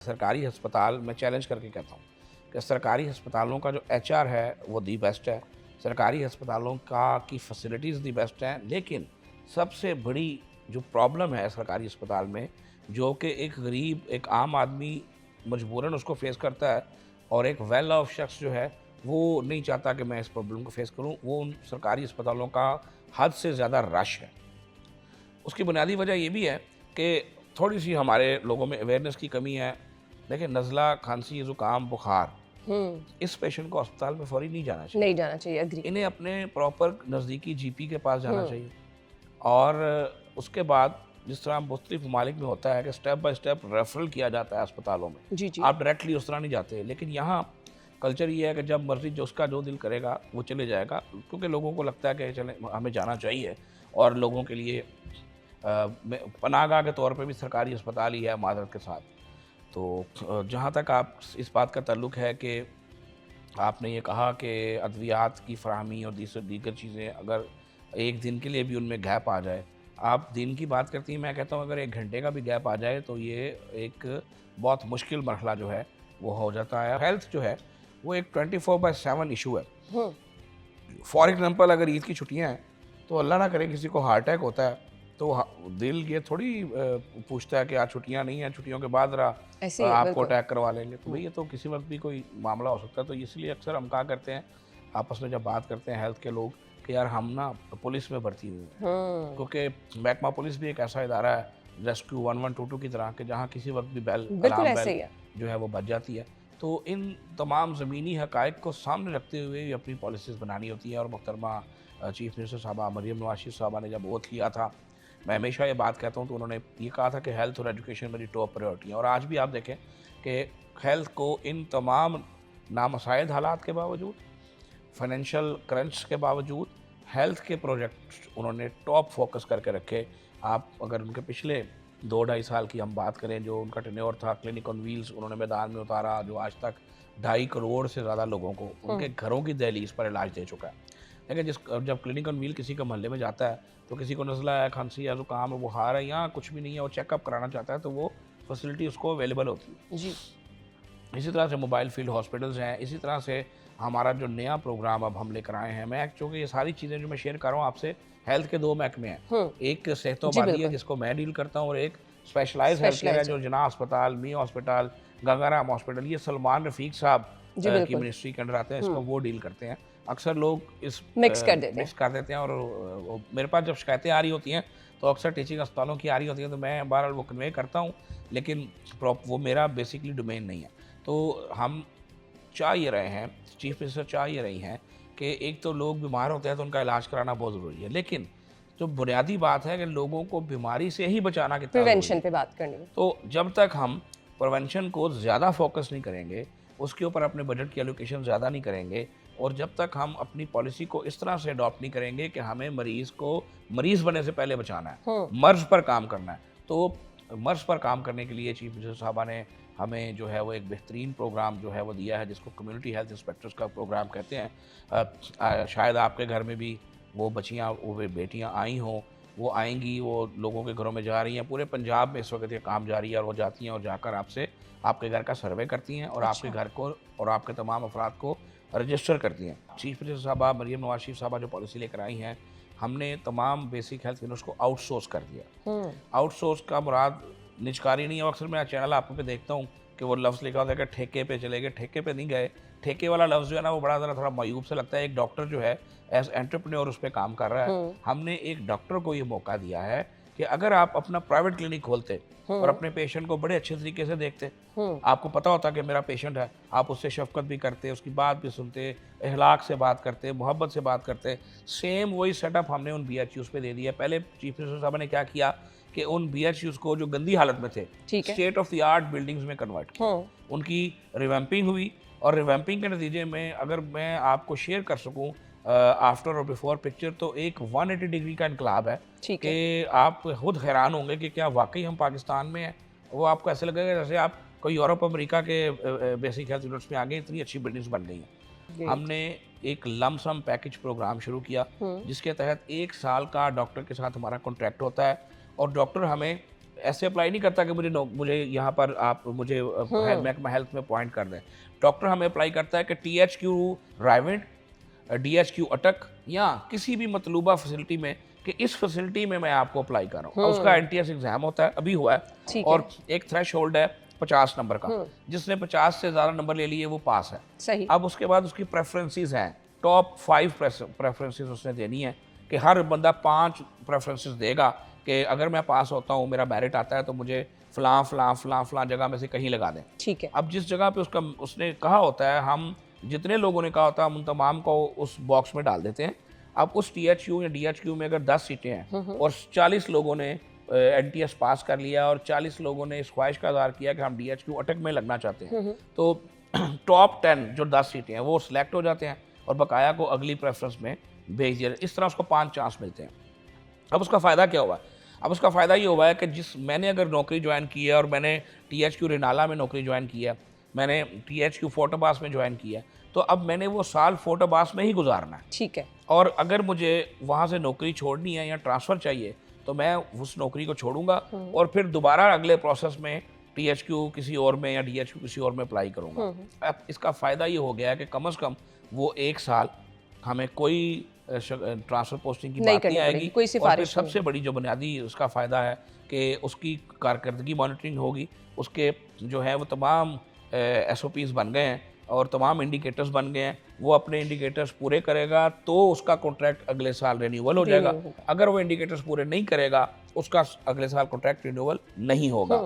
सरकारी अस्पताल मैं चैलेंज करके कहता हूँ कि सरकारी अस्पतालों का जो एचआर है वो दी बेस्ट है, सरकारी अस्पतालों का की फैसिलिटीज़ दी बेस्ट हैं, लेकिन सबसे बड़ी जो प्रॉब्लम है सरकारी अस्पताल में, जो कि एक गरीब, एक आम आदमी मजबूरन उसको फेस करता है और एक वेल ऑफ शख्स जो है वो नहीं चाहता कि मैं इस प्रॉब्लम को फेस करूँ, वो उन सरकारी अस्पतालों का हद से ज़्यादा रश है। उसकी बुनियादी वजह ये भी है कि थोड़ी सी हमारे लोगों में अवेयरनेस की कमी है। देखिए, नज़ला, खांसी, ज़ुकाम, बुखार, इस पेशेंट को अस्पताल में फ़ौरी नहीं जाना चाहिए। नहीं जाना चाहिए, एग्री। इन्हें अपने प्रॉपर नज़दीकी जीपी के पास जाना चाहिए और उसके बाद जिस तरह मुख्तलिफ ममालिक में होता है कि स्टेप बाय स्टेप रेफरल किया जाता है अस्पतालों में, जी जी। आप डायरेक्टली उस तरह नहीं जाते। लेकिन यहाँ कल्चर ये है कि जब मर्जी जो उसका जो दिल करेगा वो चले जाएगा, क्योंकि लोगों को लगता है कि चले हमें जाना चाहिए। और लोगों के लिए पनाहगाह के तौर पे भी सरकारी अस्पताल ही है मादरत के साथ। तो जहाँ तक आप इस बात का ताल्लुक है कि आपने ये कहा कि अद्वियात की फ़राहमी और दीगर चीज़ें अगर एक दिन के लिए भी उनमें गैप आ जाए, आप दिन की बात करती हैं, मैं कहता हूँ अगर 1 घंटे का भी गैप आ जाए तो ये एक बहुत मुश्किल मरहला जो है वो हो जाता है। हेल्थ जो है वो एक 24/7 इशू है। फॉर एग्जांपल अगर ईद की छुट्टियां हैं तो अल्लाह ना करे किसी को हार्ट अटैक होता है तो दिल ये थोड़ी पूछता है कि आज छुट्टियां नहीं हैं, छुट्टियों के बाद ऐसे ही आपको बिल्कुल। अटैक करवा लेंगे। तो भाई ये तो किसी वक्त भी कोई मामला हो सकता है। तो इसलिए अक्सर हम कहा करते हैं आपस में जब बात करते हैं हेल्थ के लोग कि यार हम ना पुलिस में भर्ती हुए हैं, क्योंकि महकमा पुलिस भी एक ऐसा इदारा है रेस्क्यू 1122 की तरह के जहाँ किसी वक्त भी बेल बिल्कुल अलार्म ऐसे बेल ही है। जो है वो बज जाती है। तो इन तमाम ज़मीनी हक़ाइक़ को सामने रखते हुए भी अपनी पॉलिसीज़ बनानी होती है। और मोहतरमा चीफ मिनिस्टर साहबा मरियम नवाज शरीफ साहबा ने जब ओथ लिया था, मैं हमेशा ये बात कहता हूँ, तो उन्होंने ये कहा था कि हेल्थ और एजुकेशन मेरी टॉप प्रायोरिटी है। और आज भी आप देखें कि हेल्थ को इन तमाम नामसाइद हालात के बावजूद, फाइनेंशियल क्रंच के बावजूद, हेल्थ के प्रोजेक्ट उन्होंने टॉप फोकस करके रखे। आप अगर उनके पिछले 2-2.5 साल की हम बात करें, जो उनका टेन्योर था, क्लिनिक ऑन व्हील्स उन्होंने मैदान में उतारा, जो आज तक 2.5 करोड़ से ज़्यादा लोगों को उनके घरों की दहलीज पर इलाज दे चुका है। लेकिन जब क्लिनिक ऑन व्हील किसी के मोहल्ले में जाता है तो किसी को नज़ला है, खांसी है, ज़ुकाम है, बुखार है, या कुछ भी नहीं है, वो चेकअप कराना चाहता है तो वो फैसिलिटी उसको अवेलेबल होती है। जी। इसी तरह से मोबाइल फील्ड हॉस्पिटल्स हैं। इसी तरह से हमारा जो नया प्रोग्राम अब हम लेकर आए हैं, मैं चूँकि ये सारी चीज़ें जो मैं शेयर कर रहा हूँ आपसे, हेल्थ के 2 महकमे हैं। एक जी सेहतोबादी है बिल्कुल। जिसको मैं डील करता हूँ, और एक स्पेशलाइज्ड हेल्थ केयर है स्पेशलाइज्ड। जो जिन्ना अस्पताल, मी हॉस्पिटल, गंगाराम हॉस्पिटल, ये सलमान रफ़ीक साहब जी की बिल्कुल। मिनिस्ट्री के अंडर आते हैं, इसको वो डील करते हैं। अक्सर लोग इस मिक्स कर देते मिक्स हैं। कर देते हैं, और मेरे पास जब शिकायतें आ रही होती हैं तो अक्सर टीचिंग अस्पतालों की आ रही होती हैं, तो मैं बहरहाल वो कन्वे करता हूँ, लेकिन वो मेरा बेसिकली डोमेन नहीं है। तो हम चाह ये रहे हैं, चीफ मिनिस्टर चाह ये रही हैं कि एक तो लोग बीमार होते हैं तो उनका इलाज कराना बहुत ज़रूरी है, लेकिन जो बुनियादी बात है कि लोगों को बीमारी से ही बचाना कितना ज़रूरी प्रिवेंशन है। पे बात करनी है। तो जब तक हम प्रिवेंशन को ज़्यादा फोकस नहीं करेंगे, उसके ऊपर अपने बजट की एलोकेशन ज़्यादा नहीं करेंगे, और जब तक हम अपनी पॉलिसी को इस तरह से अडॉप्ट नहीं करेंगे कि हमें मरीज़ को मरीज़ बनने से पहले बचाना है, मर्ज़ पर काम करना है, तो मर्ज़ पर काम करने के लिए चीफ मिनिस्टर साहबा ने हमें जो है वो एक बेहतरीन प्रोग्राम जो है वो दिया है, जिसको कम्युनिटी हेल्थ इंस्पेक्टर्स का प्रोग्राम कहते हैं। शायद आपके घर में भी वो बच्चियाँ, वो बेटियाँ आई हों, वो आएंगी, वो लोगों के घरों में जा रही हैं। पूरे पंजाब में इस वक्त ये काम जारी है, और वो जाती हैं और जाकर आपसे आपके घर का सर्वे करती हैं और आपके अच्छा। घर को और आपके तमाम अफराद को रजिस्टर करती हैं। चीफ मिनिस्टर साहबा मरियम नवाज शरीफ साहबा जो पॉलिसी लेकर आई हैं, हमने तमाम बेसिक हेल्थ यूनिट्स को आउटसोर्स कर दिया। आउटसोर्स का मुराद निजकारी नहीं है। अक्सर मैं चैनल आप पे देखता हूँ कि वो लफ्ज़ लिखा होता है कि ठेके पे चले गए। ठेके पे नहीं गए। ठेके वाला लफ्ज़ जो है ना, वो बड़ा ज़रा थोड़ा मायूब से लगता है। एक डॉक्टर जो है एज एंटरप्रेन्योर उस पर काम कर रहा है। हमने एक डॉक्टर को ये मौका दिया है कि अगर आप अपना प्राइवेट क्लिनिक खोलते और अपने पेशेंट को बड़े अच्छे तरीके से देखते, आपको पता होता कि मेरा पेशेंट है, आप उससे शफकत भी करते, उसकी बात भी सुनते, अखलाक से बात करते, मोहब्बत से बात करते। सेम वही सेटअप हमने उन BHUs पे दे दिया। पहले चीफ मिनिस्टर साहब ने क्या किया कि उन BHUs को जो गंदी हालत में थे, ठीक है। State of the art buildings में कन्वर्ट किया। उनकी रिवैम्पिंग हुई, और रिवैम्पिंग के नतीजे में अगर मैं आपको शेयर कर सकूं आफ्टर और बिफोर पिक्चर, तो एक 180 डिग्री का इनकलाब है ठीक है। कि आप खुद हैरान होंगे कि क्या वाकई हम पाकिस्तान में हैं। वो आपको ऐसे लगेगा जैसे आप कोई यूरोप अमेरिका के बेसिक हेल्थ यूनिट्स में आ गए, इतनी अच्छी बिल्डिंग्स बन गई हैं। ग्रेट। हमने एक लमसम पैकेज प्रोग्राम शुरू किया, जिसके तहत 1 साल का डॉक्टर के साथ हमारा कॉन्ट्रैक्ट होता है, और डॉक्टर हमें ऐसे अप्लाई नहीं करता कि मुझे यहाँ पर आप मुझे महकमा हेल्थ में पॉइंट कर दें। डॉक्टर हमें अप्लाई करता है कि THQ रायवेंड, DHQ अटक या किसी भी मतलूबा फैसिलिटी में कि इस फैसिलिटी में मैं आपको अप्लाई कर रहा हूँ। उसका NTS एग्जाम होता है, अभी हुआ है, ठीक और एक थ्रेश होल्ड है 50 नंबर का। जिसने 50 से ज़्यादा नंबर ले लिए वो पास है। सही। अब उसके बाद उसकी प्रेफरेंसेस हैं, टॉप 5 प्रेफरेंसेस उसने देनी है कि हर बंदा 5 प्रेफरेंसेस देगा कि अगर मैं पास होता हूँ, मेरा मेरिट आता है, तो मुझे फ़लाँ फ़लाँ फ़लाँ फ़लाँ जगह में से कहीं लगा दें। ठीक है। अब जिस जगह पे उसने कहा होता है, हम जितने लोगों ने कहा होता है हम उन तमाम को उस बॉक्स में डाल देते हैं। अब उस THQ या DHQ में अगर 10 सीटें हैं और 40 लोगों ने NTS पास कर लिया और 40 लोगों ने इस ख्वाहिश का इज़हार किया कि हम DHQ अटक में लगना चाहते हैं, तो टॉप 10 जो 10 सीटें हैं वो सिलेक्ट हो जाते हैं और बकाया को अगली प्रेफरेंस में भेज दिया। इस तरह उसको 5 चांस मिलते हैं। अब उसका फ़ायदा क्या हुआ? अब उसका फ़ायदा ये हुआ है कि मैंने अगर नौकरी ज्वाइन की है और मैंने THQ रिनाला में नौकरी ज्वाइन की है, मैंने THQ फोटोबास में ज्वाइन किया है, तो अब मैंने वो साल फोटोबास में ही गुजारना है। ठीक है। और अगर मुझे वहाँ से नौकरी छोड़नी है या ट्रांसफ़र चाहिए तो मैं उस नौकरी को छोड़ूंगा और फिर दोबारा अगले प्रोसेस में THQ किसी और में या DHQ किसी और में अप्लाई करूँगा। अब इसका फ़ायदा ये हो गया है कि कम से कम वो 1 साल हमें कोई ट्रांसफ़र पोस्टिंग की बात नहीं आएगी। कोई और फिर सिफारिश सबसे बड़ी जो बुनियादी उसका फ़ायदा है कि उसकी कारकर्दगी मॉनिटरिंग होगी, उसके जो है वो तमाम SOPs बन गए हैं और तमाम इंडिकेटर्स बन गए हैं। वो अपने इंडिकेटर्स पूरे करेगा तो उसका कॉन्ट्रैक्ट अगले साल रिन्यूअल हो जाएगा। अगर वो इंडिकेटर्स पूरे नहीं करेगा, उसका अगले साल कॉन्ट्रैक्ट रिन्यूअल नहीं होगा।